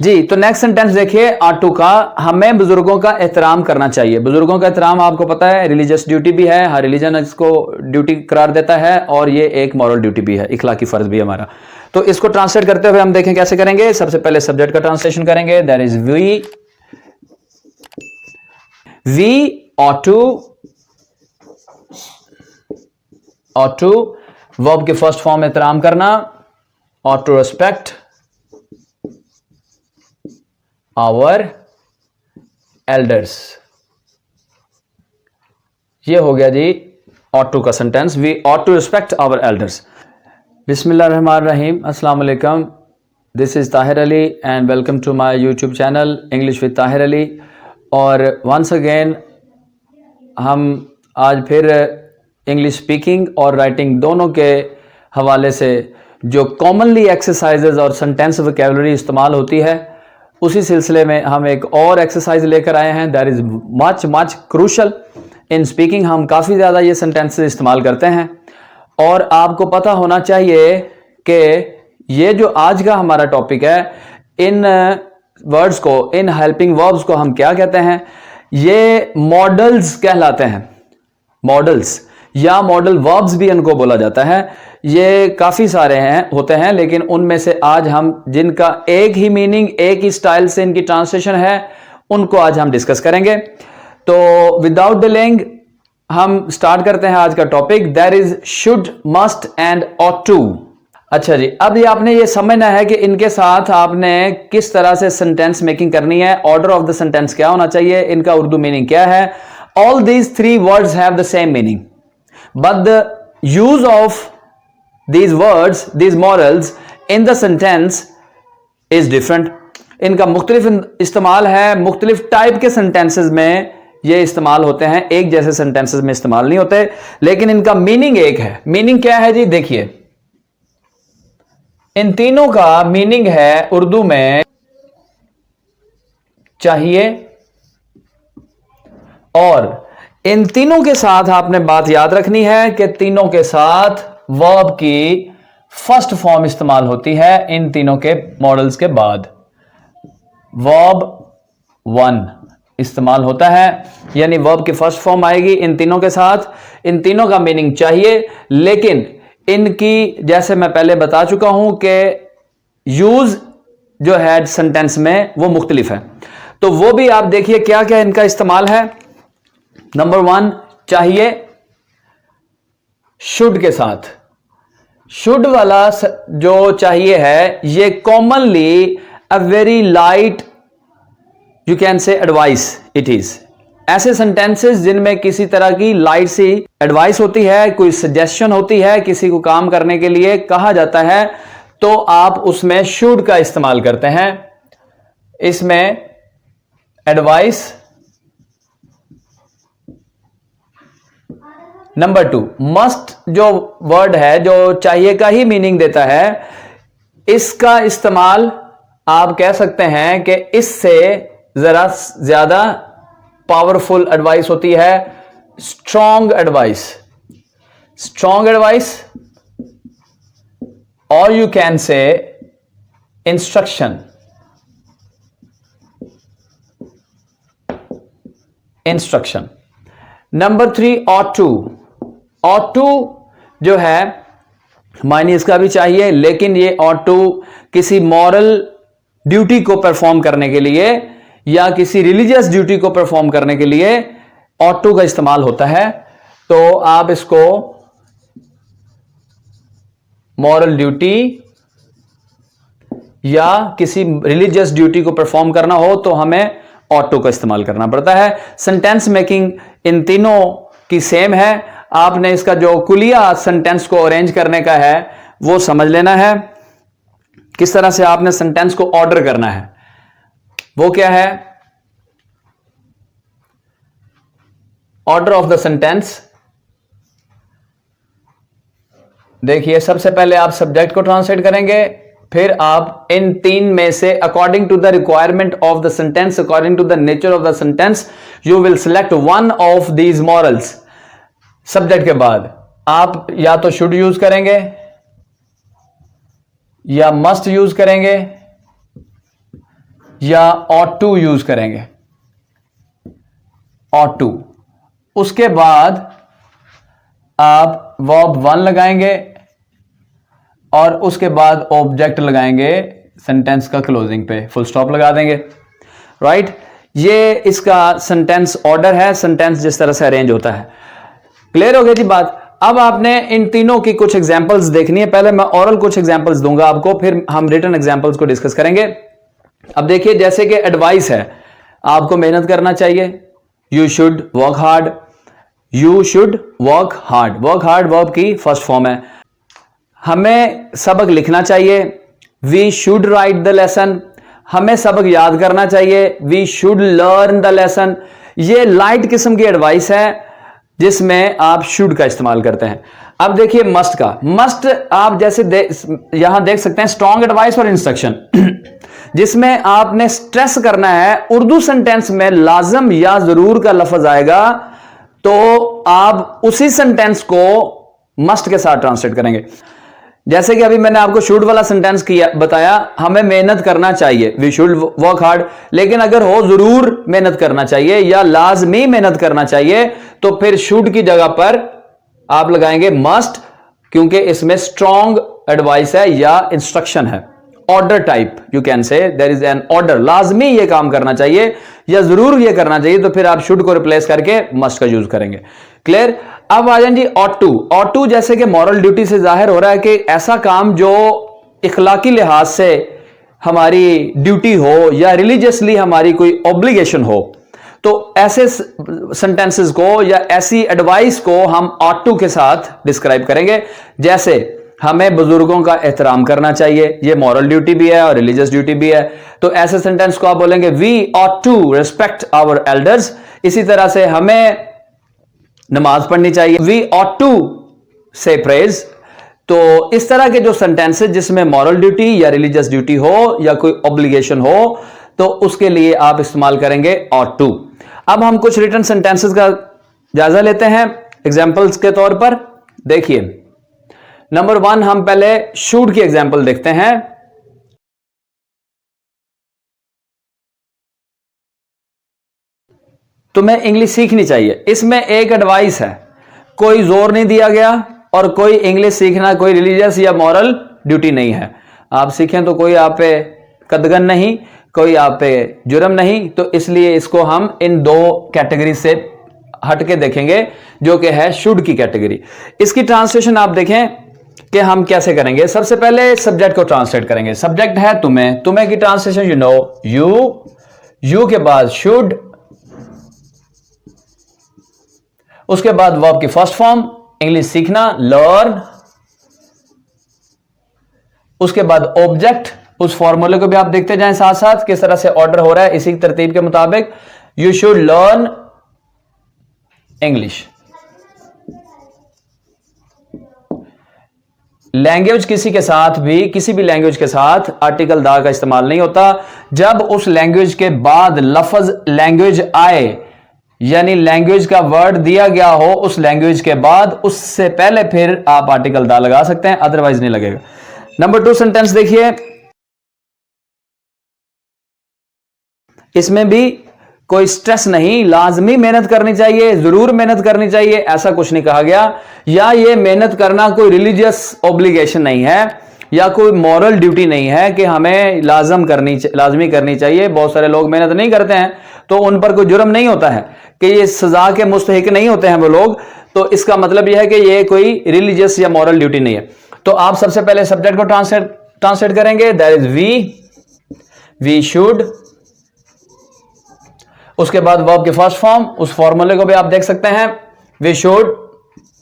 जी। तो next sentence देखिए ought to का, हमें बुजुर्गों का एहतराम करना चाहिए। बुजुर्गों का एहतराम आपको पता है रिलीजियस ड्यूटी भी है, हर रिलीजन इसको ड्यूटी करार देता है, और ये एक मॉरल ड्यूटी भी है, इखलाकी फर्ज भी हमारा। तो इसको ट्रांसलेट करते हुए हम देखें कैसे करेंगे। सबसे पहले सब्जेक्ट का ट्रांसलेशन करेंगे, that is we ought to, verb के फर्स्ट फॉर्म एहतराम करना, ought to respect our elders। ये हो गया जी ought to का sentence, we ought to respect our elders। बिस्मिल्लाहिर्रहमानिर्रहीम, अस्सलाम वालेकुम, this is Tahir Ali and welcome to my YouTube channel English with Tahir Ali. और वंस अगेन हम आज फिर इंग्लिश स्पीकिंग और राइटिंग दोनों के हवाले से जो कॉमनली एक्सरसाइजेज और सेंटेंस वोकैबुलरी इस्तेमाल होती है, उसी सिलसिले में हम एक और एक्सरसाइज लेकर आए हैं, that is much crucial in speaking. हम काफ़ी ज़्यादा ये सेंटेंसेस इस्तेमाल करते हैं, और आपको पता होना चाहिए कि ये जो आज का हमारा टॉपिक है, इन वर्ड्स को, इन हेल्पिंग वर्ब्स को हम क्या कहते हैं, ये मॉडल्स कहलाते हैं। मॉडल्स या मॉडल वर्ब्स भी इनको बोला जाता है। ये काफ़ी सारे होते हैं, लेकिन उनमें से आज हम जिनका एक ही मीनिंग, एक ही स्टाइल से इनकी ट्रांसलेशन है, उनको आज हम डिस्कस करेंगे। तो विदाउट डिलेइंग हम स्टार्ट करते हैं आज का topic, that is should, must and ought to. अच्छा जी, अब ये आपने ये समझना है कि इनके साथ आपने किस तरह से सेंटेंस मेकिंग करनी है, ऑर्डर ऑफ द सेंटेंस क्या होना चाहिए, इनका उर्दू मीनिंग क्या है। All these three words have the same meaning, but the use of these words, these morals in the sentence is different। इनका मुख्तलिफ इस्तेमाल है, मुख्तलिफ टाइप के सेंटेंसेस में ये इस्तेमाल होते हैं, एक जैसे सेंटेंसेस में इस्तेमाल नहीं होते, लेकिन इनका मीनिंग एक है। मीनिंग क्या है जी, देखिए इन तीनों का मीनिंग है उर्दू में चाहिए, और इन तीनों के साथ आपने बात याद रखनी है कि तीनों के साथ वर्ब की फर्स्ट फॉर्म इस्तेमाल होती है। इन तीनों के मॉडल्स के बाद वर्ब वन इस्तेमाल होता है, यानी वर्ब की फर्स्ट फॉर्म आएगी इन तीनों के साथ। इन तीनों का मीनिंग चाहिए, लेकिन इनकी, जैसे मैं पहले बता चुका हूं कि यूज जो है सेंटेंस में वो मुख्तलिफ है। तो वो भी आप देखिए क्या क्या इनका इस्तेमाल है। नंबर वन, चाहिए, शुड के साथ। शुड वाला जो चाहिए है, ये commonly a very light, you can से एडवाइस इट इज। ऐसे सेंटेंसेस जिनमें किसी तरह की लाइट सी एडवाइस होती है, कोई सजेशन होती है, किसी को काम करने के लिए कहा जाता है, तो आप उसमें शुड का इस्तेमाल करते हैं। इसमें एडवाइस। नंबर टू, मस्ट जो वर्ड है, जो चाहिए का ही मीनिंग देता है, इसका इस्तेमाल आप कह सकते हैं कि इससे जरा ज्यादा पावरफुल एडवाइस होती है, स्ट्रॉन्ग एडवाइस। स्ट्रॉन्ग एडवाइस, और you can say instruction. Instruction. Number three, ought to. Ought to जो है, मायने इसका भी चाहिए, लेकिन ये ऑट टू किसी मॉरल ड्यूटी को परफॉर्म करने के लिए या किसी रिलीजियस ड्यूटी को परफॉर्म करने के लिए ऑट टू का इस्तेमाल होता है। तो आप इसको मॉरल ड्यूटी या किसी रिलीजियस ड्यूटी को परफॉर्म करना हो तो हमें ऑट टू का इस्तेमाल करना पड़ता है। सेंटेंस मेकिंग इन तीनों की सेम है। आपने इसका जो कुलिया सेंटेंस को अरेंज करने का है वो समझ लेना है, किस तरह से आपने सेंटेंस को ऑर्डर करना है। वो क्या है, ऑर्डर ऑफ द सेंटेंस। देखिए, सबसे पहले आप सब्जेक्ट को ट्रांसलेट करेंगे, फिर आप इन तीन में से according to the requirement of the sentence, according to the nature of the sentence, you will select one of these morals. Subject के बाद आप या तो शुड यूज करेंगे या मस्ट यूज करेंगे या ought to यूज करेंगे, ought to। उसके बाद आप verb 1 लगाएंगे और उसके बाद ऑब्जेक्ट लगाएंगे सेंटेंस का क्लोजिंग पे, फुल स्टॉप लगा देंगे, राइट। ये इसका सेंटेंस ऑर्डर है, सेंटेंस जिस तरह से अरेंज होता है। क्लियर हो गई जी बात। अब आपने इन तीनों की कुछ एग्जांपल्स देखनी है। पहले मैं ओरल कुछ एग्जांपल्स दूंगा आपको, फिर हम रिटन एग्जांपल्स को डिस्कस करेंगे। अब देखिए, जैसे कि एडवाइस है, आपको मेहनत करना चाहिए, you should work hard, you should work hard. Work hard verb की फर्स्ट फॉर्म है। हमें सबक लिखना चाहिए, we should write the lesson. हमें सबक याद करना चाहिए, we should learn the lesson. ये लाइट किस्म की एडवाइस है जिसमें आप शुड का इस्तेमाल करते हैं। अब देखिए मस्ट का, मस्ट आप जैसे यहां देख सकते हैं स्ट्रॉन्ग एडवाइस और इंस्ट्रक्शन, जिसमें आपने स्ट्रेस करना है। उर्दू सेंटेंस में लाजम या जरूर का लफ्ज आएगा तो आप उसी सेंटेंस को मस्ट के साथ ट्रांसलेट करेंगे। जैसे कि अभी मैंने आपको शुड वाला सेंटेंस किया बताया, हमें मेहनत करना चाहिए, वी शुड वर्क हार्ड। लेकिन अगर हो जरूर मेहनत करना चाहिए या लाजमी मेहनत करना चाहिए तो फिर शुड की जगह पर आप लगाएंगे मस्ट, क्योंकि इसमें स्ट्रॉन्ग एडवाइस है या इंस्ट्रक्शन है। Order type you can say, there is an order, लाजमी ये काम करना चाहिए या जरूर ये करना चाहिए, तो फिर आप शुड को रिप्लेस करके मस्ट का यूज करेंगे। क्लियर। अब आ जाए जी ऑट टू। ऑट टू जैसे कि मॉरल ड्यूटी से जाहिर हो रहा है कि ऐसा काम जो इखलाकी लिहाज से हमारी ड्यूटी हो या रिलीजियसली हमारी कोई ऑब्लिगेशन हो, तो ऐसे सेंटेंसेस को या ऐसी एडवाइस को हम ऑट टू के साथ डिस्क्राइब करेंगे। जैसे हमें बुजुर्गों का एहतराम करना चाहिए, ये मॉरल ड्यूटी भी है और रिलीजियस ड्यूटी भी है, तो ऐसे सेंटेंस को आप बोलेंगे we ought to respect our elders. इसी तरह से हमें नमाज पढ़नी चाहिए, we ought to say prayers. तो इस तरह के जो सेंटेंसेस जिसमें मॉरल ड्यूटी या रिलीजियस ड्यूटी हो या कोई ऑब्लिगेशन हो, तो उसके लिए आप इस्तेमाल करेंगे ऑट टू। अब हम कुछ रिटन सेंटेंसेस का जायजा लेते हैं एग्जाम्पल्स के तौर पर। देखिए नंबर 1, हम पहले शुड की एग्जाम्पल देखते हैं। तुम्हें इंग्लिश सीखनी चाहिए, इसमें एक एडवाइस है, कोई जोर नहीं दिया गया और कोई इंग्लिश सीखना कोई रिलीजियस या मॉरल ड्यूटी नहीं है। आप सीखें तो कोई आप पे कदगन नहीं, कोई आप पे जुर्म नहीं, तो इसलिए इसको हम इन दो कैटेगरी से हटके देखेंगे, जो कि है शुड की कैटेगरी। इसकी ट्रांसलेशन आप देखें कि हम कैसे करेंगे। सबसे पहले सब्जेक्ट को ट्रांसलेट करेंगे। सब्जेक्ट है तुम्हें, तुम्हें की ट्रांसलेशन यू नो, यू के बाद शुड, उसके बाद वर्ब की फर्स्ट फॉर्म इंग्लिश सीखना लर्न, उसके बाद ऑब्जेक्ट। उस फॉर्मूले को भी आप देखते जाएं साथ साथ किस तरह से ऑर्डर हो रहा है, इसी तरतीब के मुताबिक। You should learn English. Language किसी के साथ भी, किसी भी लैंग्वेज के साथ आर्टिकल दा का इस्तेमाल नहीं होता। जब उस लैंग्वेज के बाद लफ्ज लैंग्वेज आए, यानी लैंग्वेज का वर्ड दिया गया हो उस लैंग्वेज के बाद, उससे पहले फिर आप आर्टिकल दा लगा सकते हैं, अदरवाइज नहीं लगेगा। नंबर 2 सेंटेंस देखिए, इसमें भी कोई स्ट्रेस नहीं, लाजमी मेहनत करनी चाहिए, जरूर मेहनत करनी चाहिए, ऐसा कुछ नहीं कहा गया। या ये मेहनत करना कोई रिलीजियस ऑब्लिगेशन नहीं है या कोई मॉरल ड्यूटी नहीं है कि हमें लाजमी करनी चाहिए। बहुत सारे लोग मेहनत नहीं करते हैं तो उन पर कोई जुर्म नहीं होता है कि ये सजा के मुस्तहिक नहीं होते हैं वो लोग। तो इसका मतलब यह है कि ये कोई रिलीजियस या मॉरल ड्यूटी नहीं है। तो आप सबसे पहले सब्जेक्ट को ट्रांसलेट करेंगे, दैट इज वी शुड। उसके बाद वर्ब की फर्स्ट फॉर्म, उस फॉर्मूले को भी आप देख सकते हैं, we should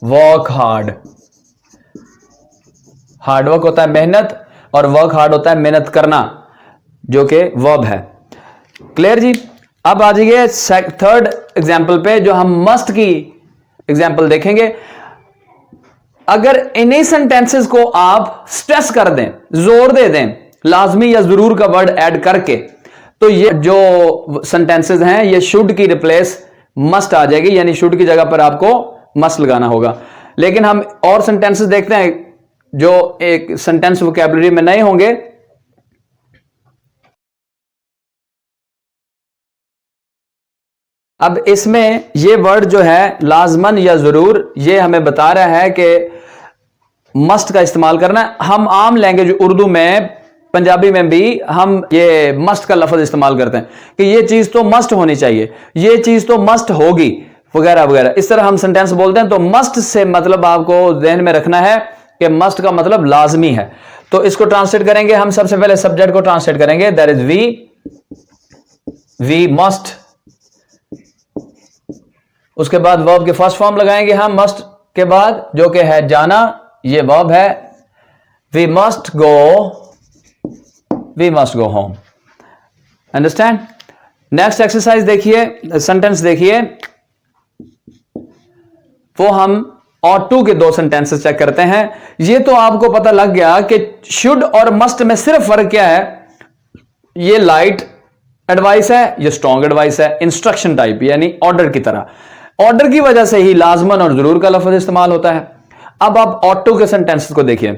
work hard. Hard work होता है मेहनत और वर्क हार्ड होता है मेहनत करना, जो कि वर्ब है। क्लियर जी। अब आ जाइए थर्ड एग्जाम्पल पे, जो हम मस्ट की एग्जाम्पल देखेंगे। अगर इन्हीं सेंटेंसेस को आप स्ट्रेस कर दें, जोर दे दें, लाजमी या जरूर का वर्ड ऐड करके, तो ये जो सेंटेंसेस हैं ये शुड की रिप्लेस मस्ट आ जाएगी, यानी शुड की जगह पर आपको मस्ट लगाना होगा। लेकिन हम और सेंटेंसेस देखते हैं जो एक सेंटेंस वोकैबुलरी में नए होंगे, अब इसमें ये वर्ड जो है लाजमन या जरूर, ये हमें बता रहा है कि मस्ट का इस्तेमाल करना है। हम आम लैंग्वेज उर्दू में, पंजाबी में भी हम ये मस्ट का लफ्ज इस्तेमाल करते हैं कि ये चीज तो मस्ट होनी चाहिए, ये चीज तो मस्ट होगी, वगैरह वगैरह। इस तरह हम सेंटेंस बोलते हैं। तो मस्ट से मतलब आपको ध्यान में रखना है कि मस्ट का मतलब लाजमी है। तो इसको ट्रांसलेट करेंगे हम। सबसे पहले सब्जेक्ट को ट्रांसलेट करेंगे, दैट इज वी मस्ट। उसके बाद वर्ब के फर्स्ट फॉर्म लगाएंगे हम मस्ट के बाद, जो कि है जाना, ये वर्ब है। We must go home. Understand? Next exercise देखिए, सेंटेंस देखिए। वो हम और टू के दो सेंटेंसेस चेक करते हैं। ये तो आपको पता लग गया कि शुड और मस्ट में सिर्फ फर्क क्या है। ये लाइट एडवाइस है, ये स्ट्रॉन्ग एडवाइस है, इंस्ट्रक्शन टाइप, यानी ऑर्डर की तरह। ऑर्डर की वजह से ही लाजमन और जरूर का लफ्ज इस्तेमाल होता है। अब आप और टू के सेंटेंसेस को देखिए।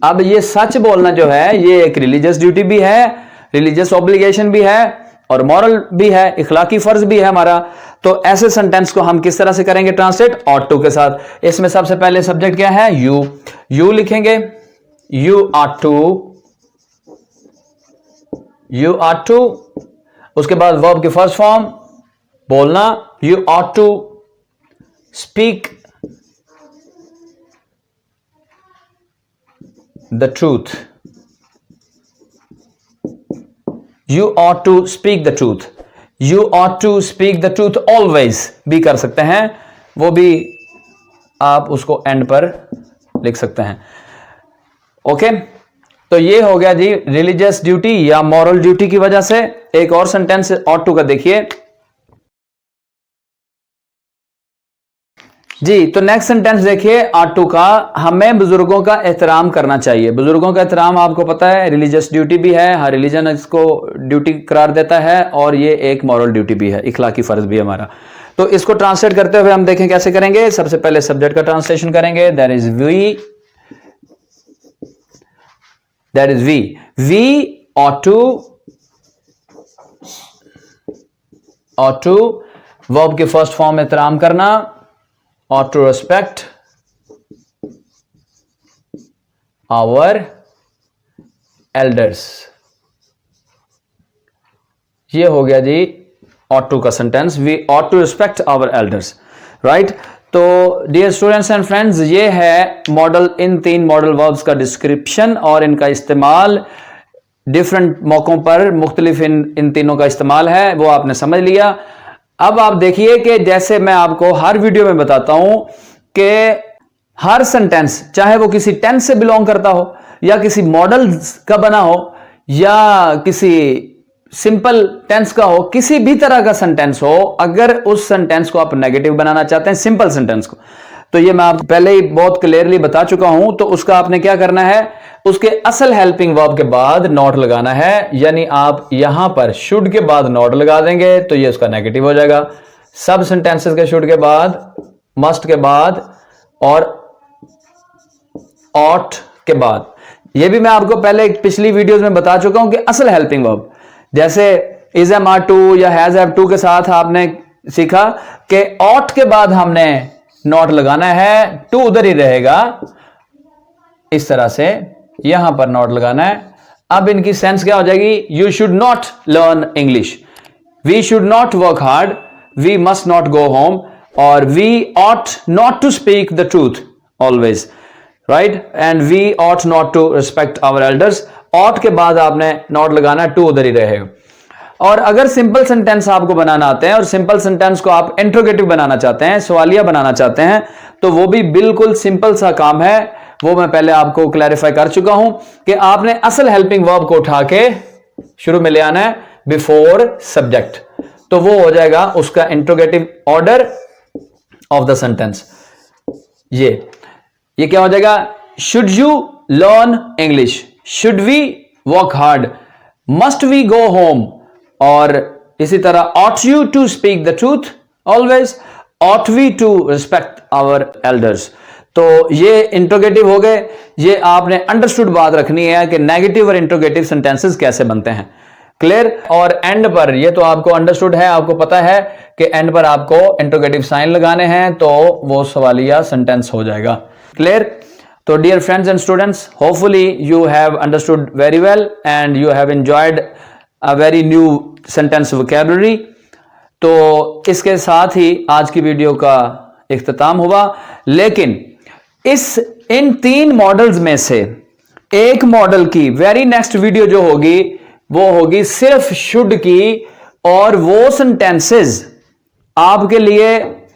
अब ये सच बोलना जो है, ये एक रिलीजियस ड्यूटी भी है, रिलीजियस ऑब्लिगेशन भी है, और मॉरल भी है, इखलाकी फर्ज भी है हमारा। तो ऐसे सेंटेंस को हम किस तरह से करेंगे ट्रांसलेट? ऑट टू के साथ। इसमें सबसे पहले सब्जेक्ट क्या है? यू लिखेंगे, यू आट टू। उसके बाद वर्ब के फर्स्ट फॉर्म बोलना, you ought to speak the truth. You ought to speak the truth. You ought to speak the truth always भी कर सकते हैं, वो भी आप उसको एंड पर लिख सकते हैं। ओके, तो ये हो गया जी रिलीजियस ड्यूटी या मॉरल ड्यूटी की वजह से। एक और सेंटेंस ought to का देखिए जी। तो नेक्स्ट सेंटेंस देखिए ought to का, हमें बुजुर्गों का एहतराम करना चाहिए। बुजुर्गों का एहतराम आपको पता है रिलीजियस ड्यूटी भी है, हर रिलीजन इसको ड्यूटी करार देता है, और ये एक मॉरल ड्यूटी भी है, इखलाकी फर्ज भी है हमारा। तो इसको ट्रांसलेट करते हुए हम देखें कैसे करेंगे। सबसे पहले सब्जेक्ट का ट्रांसलेशन करेंगे, that is we ought to verb के फर्स्ट फॉर्म एहतराम करना, ought to respect our elders। ये हो गया जी ought to का sentence, we ought to respect our elders, right? तो डियर स्टूडेंट्स एंड फ्रेंड्स, ये है मॉडल, इन 3 मॉडल वर्ब्स का डिस्क्रिप्शन और इनका इस्तेमाल डिफरेंट मौकों पर मुख्तलिफ इन तीनों का इस्तेमाल है, वो आपने समझ लिया। अब आप देखिए कि जैसे मैं आपको हर वीडियो में बताता हूं कि हर सेंटेंस, चाहे वो किसी टेंस से बिलोंग करता हो, या किसी मॉडल का बना हो, या किसी सिंपल टेंस का हो, किसी भी तरह का सेंटेंस हो, अगर उस सेंटेंस को आप नेगेटिव बनाना चाहते हैं, सिंपल सेंटेंस को, तो ये मैं आपको पहले ही बहुत क्लियरली बता चुका हूं। तो उसका आपने क्या करना है, उसके असल हेल्पिंग वर्ब के बाद नॉट लगाना है, यानी आप यहां पर शुड के बाद नॉट लगा देंगे तो ये उसका नेगेटिव हो जाएगा। सब सेंटेंसेस के शुड के बाद, मस्ट के बाद और ऑट के बाद। ये भी मैं आपको पहले पिछली वीडियोस में बता चुका हूं कि असल हेल्पिंग वर्ब, जैसे इज एम आर टू या हैज हैव टू के साथ आपने सीखा कि ऑट के बाद हमने नॉट लगाना है, टू उधर ही रहेगा, इस तरह से यहां पर नॉट लगाना है। अब इनकी सेंस क्या हो जाएगी, you should not learn English, we should not work hard, we must not go home, और we ought not to speak the truth always, right, and we ought not to respect our elders. Ought के बाद आपने not लगाना, to उधर ही रहेगा। और अगर simple sentence आपको बनाना आते हैं और सिंपल सेंटेंस को आप इंट्रोगेटिव बनाना चाहते हैं, सवालिया बनाना चाहते हैं, तो वो भी बिल्कुल सिंपल सा काम है, वो मैं पहले आपको क्लैरिफाई कर चुका हूं कि आपने असल हेल्पिंग वर्ब को उठा के शुरू में ले आना है बिफोर सब्जेक्ट, तो वो हो जाएगा उसका interrogative order of the sentence. ये क्या हो जाएगा, should you learn English, should we work hard, must we go home, और इसी तरह ought you to speak the truth always, ought we to respect our elders. तो ये इंट्रोगेटिव हो गए। ये आपने अंडरस्टूड बात रखनी है कि नेगेटिव और इंट्रोगेटिव सेंटेंसेस कैसे बनते हैं। क्लियर। और एंड पर ये तो आपको अंडरस्टूड है, आपको पता है कि एंड पर आपको इंटरोगेटिव साइन लगाने हैं तो वो सवालिया सेंटेंस हो जाएगा। क्लियर। तो dear friends and students, hopefully you have understood very well and you have enjoyed a very new sentence vocabulary. तो इसके साथ ही आज की वीडियो का इख्तिताम हुआ। लेकिन इन 3 मॉडल्स में से एक मॉडल की वेरी नेक्स्ट वीडियो जो होगी वो होगी सिर्फ शुड की, और वो सेंटेंसेस आपके लिए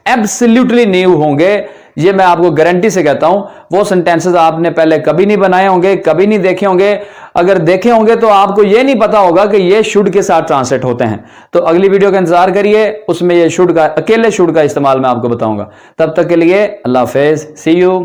एब्सोल्युटली न्यू होंगे। ये मैं आपको गारंटी से कहता हूं। वो सेंटेंसेस आपने पहले कभी नहीं बनाए होंगे, कभी नहीं देखे होंगे। अगर देखे होंगे तो आपको ये नहीं पता होगा कि ये शुड के साथ ट्रांसलेट होते हैं। तो अगली वीडियो का इंतजार करिए, उसमें ये शुड का, अकेले शुड का इस्तेमाल मैं आपको बताऊंगा। तब तक के लिए अल्लाह हाफिज, सी यू।